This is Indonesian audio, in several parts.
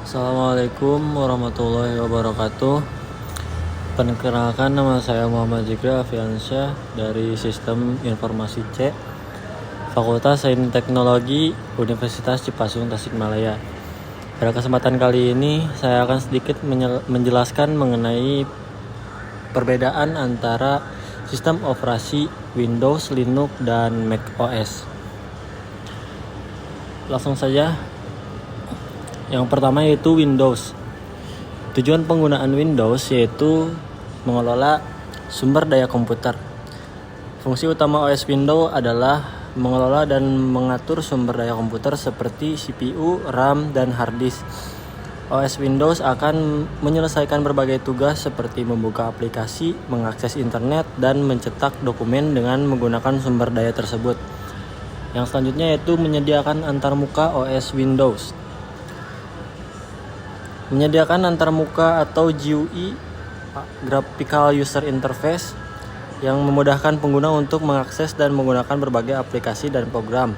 Assalamualaikum warahmatullahi wabarakatuh. Perkenalkan, nama saya Muhammad Zikri Afiansyah dari Sistem Informasi C, Fakultas Sains Teknologi Universitas Cipasung Tasikmalaya. Pada kesempatan kali ini saya akan sedikit menjelaskan mengenai perbedaan antara sistem operasi Windows, Linux, dan Mac OS. Langsung saja. Yang pertama yaitu Windows. Tujuan penggunaan Windows yaitu mengelola sumber daya komputer. Fungsi utama OS Windows adalah mengelola dan mengatur sumber daya komputer seperti CPU, RAM, dan hard disk. OS Windows akan menyelesaikan berbagai tugas seperti membuka aplikasi, mengakses internet, dan mencetak dokumen dengan menggunakan sumber daya tersebut. Yang selanjutnya yaitu menyediakan antarmuka OS Windows. Menyediakan antarmuka atau GUI (Graphical User Interface) yang memudahkan pengguna untuk mengakses dan menggunakan berbagai aplikasi dan program.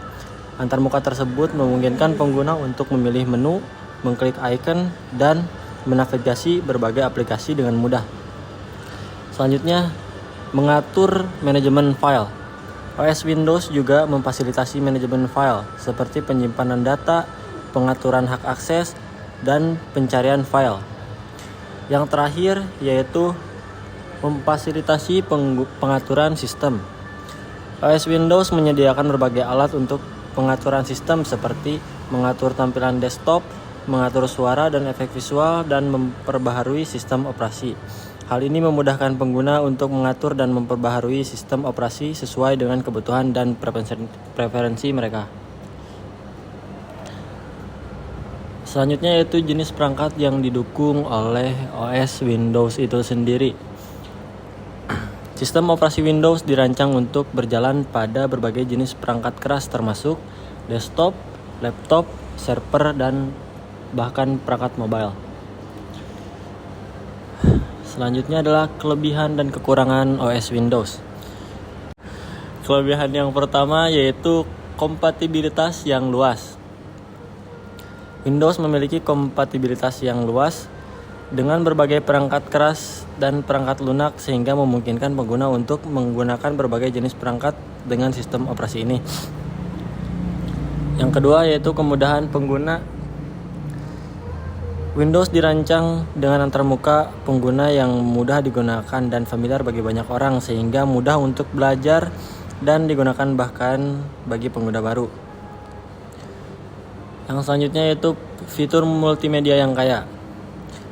Antarmuka tersebut memungkinkan pengguna untuk memilih menu, mengklik icon, dan menavigasi berbagai aplikasi dengan mudah. Selanjutnya, mengatur manajemen file. OS Windows juga memfasilitasi manajemen file seperti penyimpanan data, pengaturan hak akses, dan pencarian file. Yang terakhir yaitu memfasilitasi pengaturan sistem. OS Windows menyediakan berbagai alat untuk pengaturan sistem seperti mengatur tampilan desktop, mengatur suara dan efek visual, dan memperbaharui sistem operasi. Hal ini memudahkan pengguna untuk mengatur dan memperbaharui sistem operasi sesuai dengan kebutuhan dan preferensi mereka. Selanjutnya yaitu jenis perangkat yang didukung oleh OS Windows itu sendiri. Sistem operasi Windows dirancang untuk berjalan pada berbagai jenis perangkat keras termasuk desktop, laptop, server, dan bahkan perangkat mobile. Selanjutnya adalah kelebihan dan kekurangan OS Windows. Kelebihan yang pertama yaitu kompatibilitas yang luas. Windows memiliki kompatibilitas yang luas dengan berbagai perangkat keras dan perangkat lunak sehingga memungkinkan pengguna untuk menggunakan berbagai jenis perangkat dengan sistem operasi ini. Yang kedua yaitu kemudahan pengguna. Windows dirancang dengan antarmuka pengguna yang mudah digunakan dan familiar bagi banyak orang sehingga mudah untuk belajar dan digunakan bahkan bagi pengguna baru. Yang selanjutnya yaitu fitur multimedia yang kaya.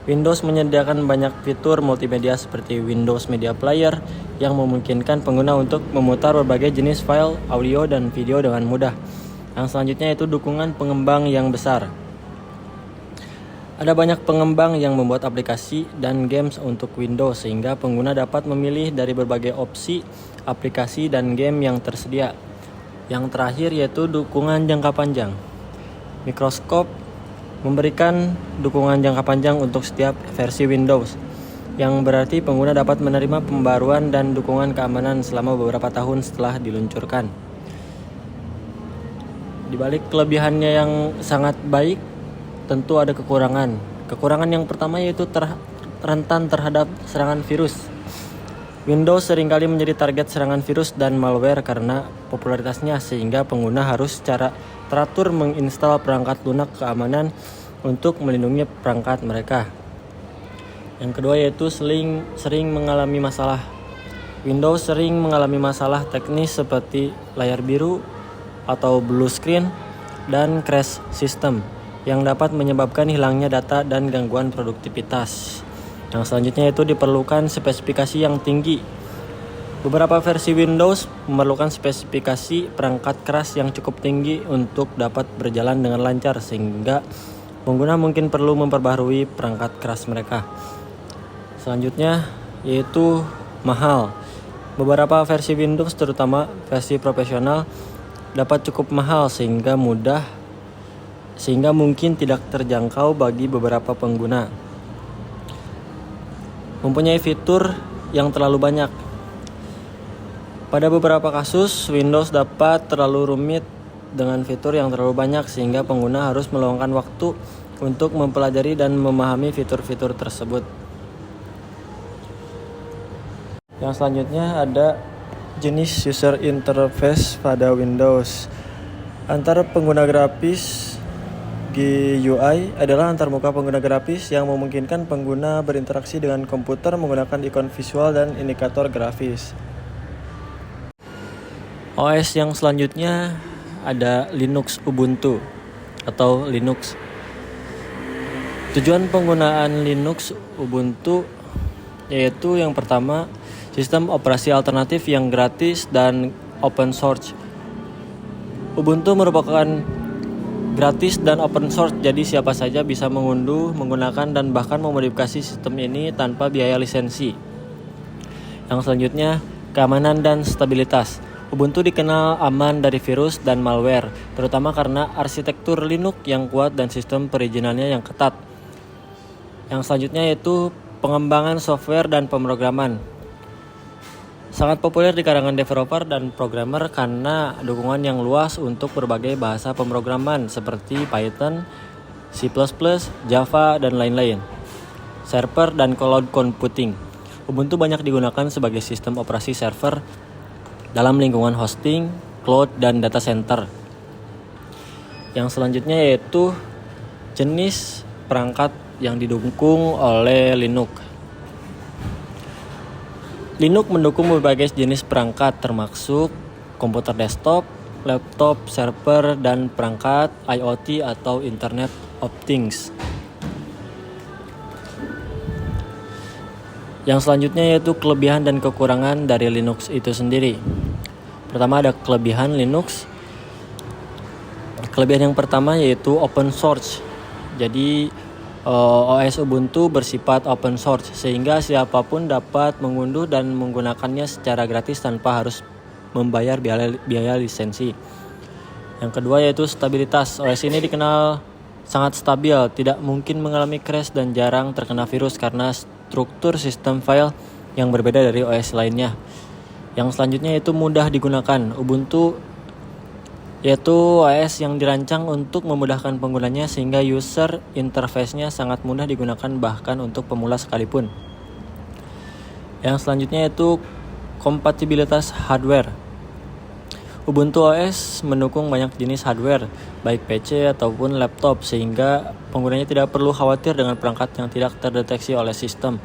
Windows menyediakan banyak fitur multimedia seperti Windows Media Player yang memungkinkan pengguna untuk memutar berbagai jenis file, audio, dan video dengan mudah. Yang selanjutnya yaitu dukungan pengembang yang besar. Ada banyak pengembang yang membuat aplikasi dan games untuk Windows sehingga pengguna dapat memilih dari berbagai opsi aplikasi dan game yang tersedia. Yang terakhir yaitu dukungan jangka panjang. Microsoft memberikan dukungan jangka panjang untuk setiap versi Windows, yang berarti pengguna dapat menerima pembaruan dan dukungan keamanan selama beberapa tahun setelah diluncurkan. Di balik kelebihannya yang sangat baik, tentu ada kekurangan. Kekurangan yang pertama yaitu rentan terhadap serangan virus. Windows seringkali menjadi target serangan virus dan malware karena popularitasnya sehingga pengguna harus secara teratur menginstal perangkat lunak keamanan untuk melindungi perangkat mereka. Yang kedua yaitu sering mengalami masalah. Windows sering mengalami masalah teknis seperti layar biru atau blue screen dan crash system yang dapat menyebabkan hilangnya data dan gangguan produktivitas. Yang selanjutnya itu diperlukan spesifikasi yang tinggi. Beberapa versi Windows memerlukan spesifikasi perangkat keras yang cukup tinggi untuk dapat berjalan dengan lancar sehingga pengguna mungkin perlu memperbaharui perangkat keras mereka. Selanjutnya yaitu mahal. Beberapa versi Windows terutama versi profesional dapat cukup mahal sehingga mungkin tidak terjangkau bagi beberapa pengguna. Mempunyai fitur yang terlalu banyak. Pada beberapa kasus, Windows dapat terlalu rumit dengan fitur yang terlalu banyak sehingga pengguna harus meluangkan waktu untuk mempelajari dan memahami fitur-fitur tersebut. Yang selanjutnya ada jenis user interface pada Windows. Antar pengguna grafis GUI adalah antarmuka pengguna grafis yang memungkinkan pengguna berinteraksi dengan komputer menggunakan ikon visual dan indikator grafis. OS yang selanjutnya ada Linux Ubuntu atau Linux. Tujuan penggunaan Linux Ubuntu yaitu yang pertama, sistem operasi alternatif yang gratis dan open source. Ubuntu merupakan gratis dan open source, jadi siapa saja bisa mengunduh, menggunakan, dan bahkan memodifikasi sistem ini tanpa biaya lisensi. Yang selanjutnya, keamanan dan stabilitas. Ubuntu dikenal aman dari virus dan malware, terutama karena arsitektur Linux yang kuat dan sistem perizinannya yang ketat. Yang selanjutnya yaitu pengembangan software dan pemrograman. Sangat populer di kalangan developer dan programmer karena dukungan yang luas untuk berbagai bahasa pemrograman seperti Python, C++, Java, dan lain-lain. Server dan cloud computing. Ubuntu banyak digunakan sebagai sistem operasi server dalam lingkungan hosting, cloud, dan data center. Yang selanjutnya yaitu jenis perangkat yang didukung oleh Linux. Linux mendukung berbagai jenis perangkat termasuk komputer desktop, laptop, server, dan perangkat IoT atau Internet of Things. Yang selanjutnya yaitu kelebihan dan kekurangan dari Linux itu sendiri. Pertama ada kelebihan Linux. Kelebihan yang pertama yaitu open source. Jadi OS Ubuntu bersifat open source sehingga siapapun dapat mengunduh dan menggunakannya secara gratis tanpa harus membayar biaya lisensi. Yang kedua yaitu stabilitas. OS ini dikenal sangat stabil, tidak mungkin mengalami crash dan jarang terkena virus karena struktur sistem file yang berbeda dari OS lainnya. Yang selanjutnya yaitu mudah digunakan. Ubuntu yaitu OS yang dirancang untuk memudahkan penggunanya sehingga user interface-nya sangat mudah digunakan bahkan untuk pemula sekalipun. Yang selanjutnya yaitu kompatibilitas hardware. Ubuntu OS mendukung banyak jenis hardware, baik PC ataupun laptop, sehingga penggunanya tidak perlu khawatir dengan perangkat yang tidak terdeteksi oleh sistem.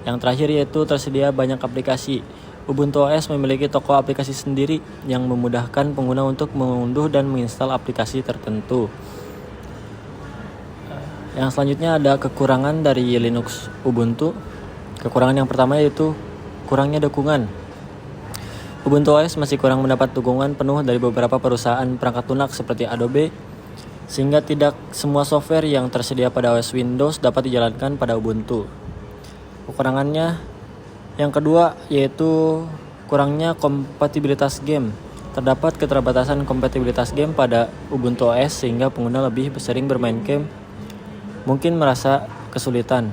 Yang terakhir yaitu tersedia banyak aplikasi. Ubuntu OS memiliki toko aplikasi sendiri yang memudahkan pengguna untuk mengunduh dan menginstal aplikasi tertentu. Yang selanjutnya ada kekurangan dari Linux Ubuntu. Kekurangan yang pertama yaitu kurangnya dukungan. Ubuntu OS masih kurang mendapat dukungan penuh dari beberapa perusahaan perangkat lunak seperti Adobe, sehingga tidak semua software yang tersedia pada OS Windows dapat dijalankan pada Ubuntu. Kekurangannya yang kedua yaitu kurangnya kompatibilitas game. Terdapat keterbatasan kompatibilitas game pada Ubuntu OS sehingga pengguna lebih sering bermain game mungkin merasa kesulitan.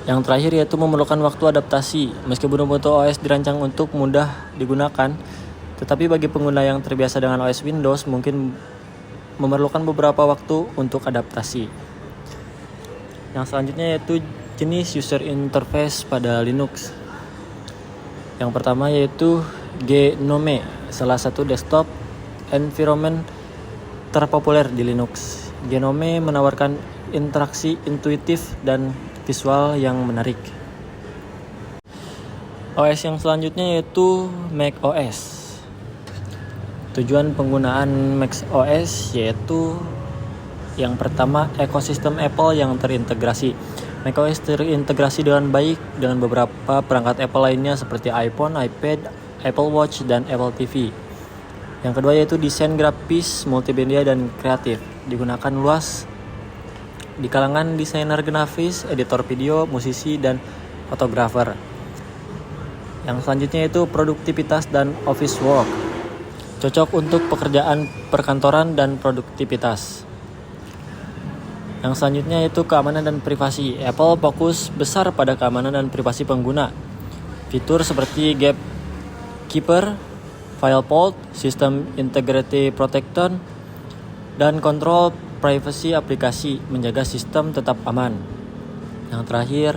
Yang terakhir yaitu memerlukan waktu adaptasi. Meskipun Ubuntu OS dirancang untuk mudah digunakan, tetapi bagi pengguna yang terbiasa dengan OS Windows mungkin memerlukan beberapa waktu untuk adaptasi. Yang selanjutnya yaitu jenis user interface pada Linux. Yang pertama yaitu GNOME, salah satu desktop environment terpopuler di Linux. GNOME menawarkan interaksi intuitif dan visual yang menarik. OS yang selanjutnya yaitu macOS. Tujuan penggunaan macOS yaitu yang pertama ekosistem Apple yang terintegrasi. macOS terintegrasi dengan baik dengan beberapa perangkat Apple lainnya seperti iPhone, iPad, Apple Watch, dan Apple TV. Yang kedua yaitu desain grafis, multimedia, dan kreatif. Digunakan luas di kalangan desainer grafis, editor video, musisi, dan fotografer. Yang selanjutnya yaitu produktivitas dan office work. Cocok untuk pekerjaan perkantoran dan produktivitas. Yang selanjutnya yaitu keamanan dan privasi. Apple fokus besar pada keamanan dan privasi pengguna. Fitur seperti Gatekeeper, file vault, sistem integrity protection, dan kontrol privasi aplikasi menjaga sistem tetap aman. Yang terakhir,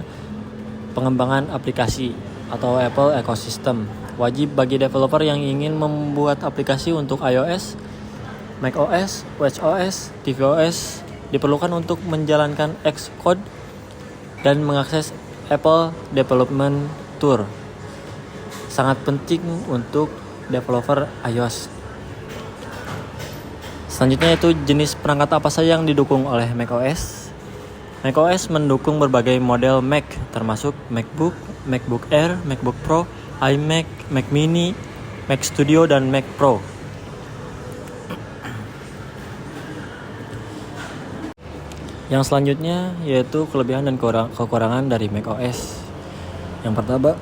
pengembangan aplikasi atau Apple Ecosystem. Wajib bagi developer yang ingin membuat aplikasi untuk iOS, macOS, watchOS, tvOS diperlukan untuk menjalankan Xcode dan mengakses Apple Development Tour. Sangat penting untuk developer iOS. Selanjutnya yaitu jenis perangkat apa saja yang didukung oleh macOS. macOS mendukung berbagai model Mac, termasuk MacBook, MacBook Air, MacBook Pro, iMac, Mac Mini, Mac Studio, dan Mac Pro. Yang selanjutnya yaitu kelebihan dan kekurangan dari macOS. Yang pertama,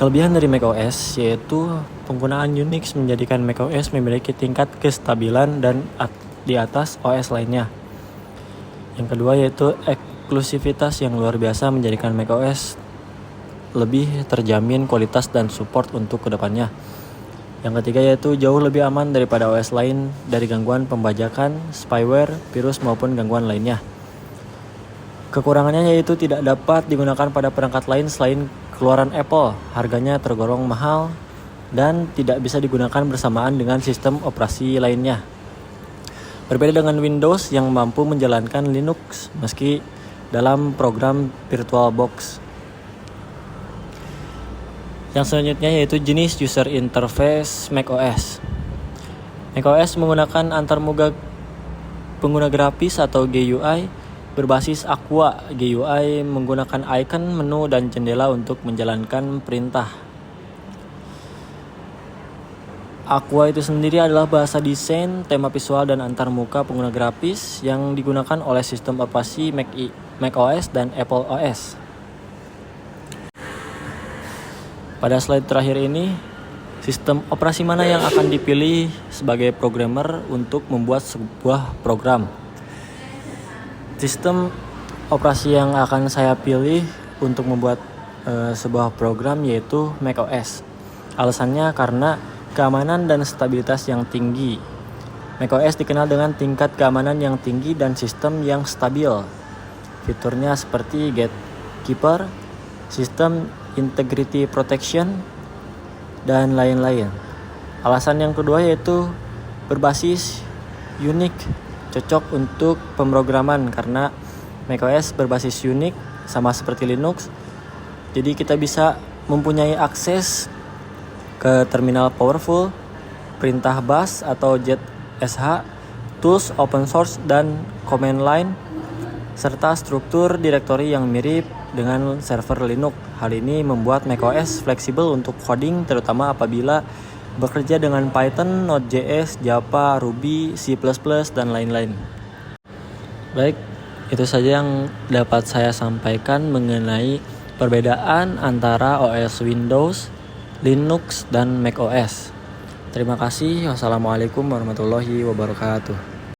kelebihan dari macOS yaitu penggunaan Unix menjadikan macOS memiliki tingkat kestabilan dan di atas OS lainnya. Yang kedua yaitu eksklusivitas yang luar biasa menjadikan macOS lebih terjamin kualitas dan support untuk kedepannya. Yang ketiga yaitu jauh lebih aman daripada OS lain dari gangguan pembajakan, spyware, virus maupun gangguan lainnya. Kekurangannya yaitu tidak dapat digunakan pada perangkat lain selain keluaran Apple, harganya tergolong mahal dan tidak bisa digunakan bersamaan dengan sistem operasi lainnya. Berbeda dengan Windows yang mampu menjalankan Linux meski dalam program VirtualBox. Yang selanjutnya yaitu jenis user interface macOS. macOS menggunakan antarmuka pengguna grafis atau GUI berbasis Aqua. GUI menggunakan icon, menu, dan jendela untuk menjalankan perintah. Aqua itu sendiri adalah bahasa desain, tema visual, dan antarmuka pengguna grafis yang digunakan oleh sistem operasi macOS dan Apple OS. Pada slide terakhir ini, sistem operasi mana yang akan dipilih sebagai programmer untuk membuat sebuah program? Sistem operasi yang akan saya pilih untuk membuat sebuah program yaitu macOS. Alasannya karena keamanan dan stabilitas yang tinggi. macOS dikenal dengan tingkat keamanan yang tinggi dan sistem yang stabil. Fiturnya seperti Gatekeeper, sistem integrity protection, dan lain-lain. Alasan yang kedua yaitu berbasis Unix, cocok untuk pemrograman karena macOS berbasis Unix sama seperti Linux. Jadi kita bisa mempunyai akses ke terminal powerful, perintah bash atau ZSH, tools open source dan command line, serta struktur direktori yang mirip dengan server Linux. Hal ini membuat macOS fleksibel untuk coding, terutama apabila bekerja dengan Python, Node.js, Java, Ruby, C++, dan lain-lain. Baik, itu saja yang dapat saya sampaikan mengenai perbedaan antara OS Windows, Linux, dan macOS. Terima kasih. Wassalamualaikum warahmatullahi wabarakatuh.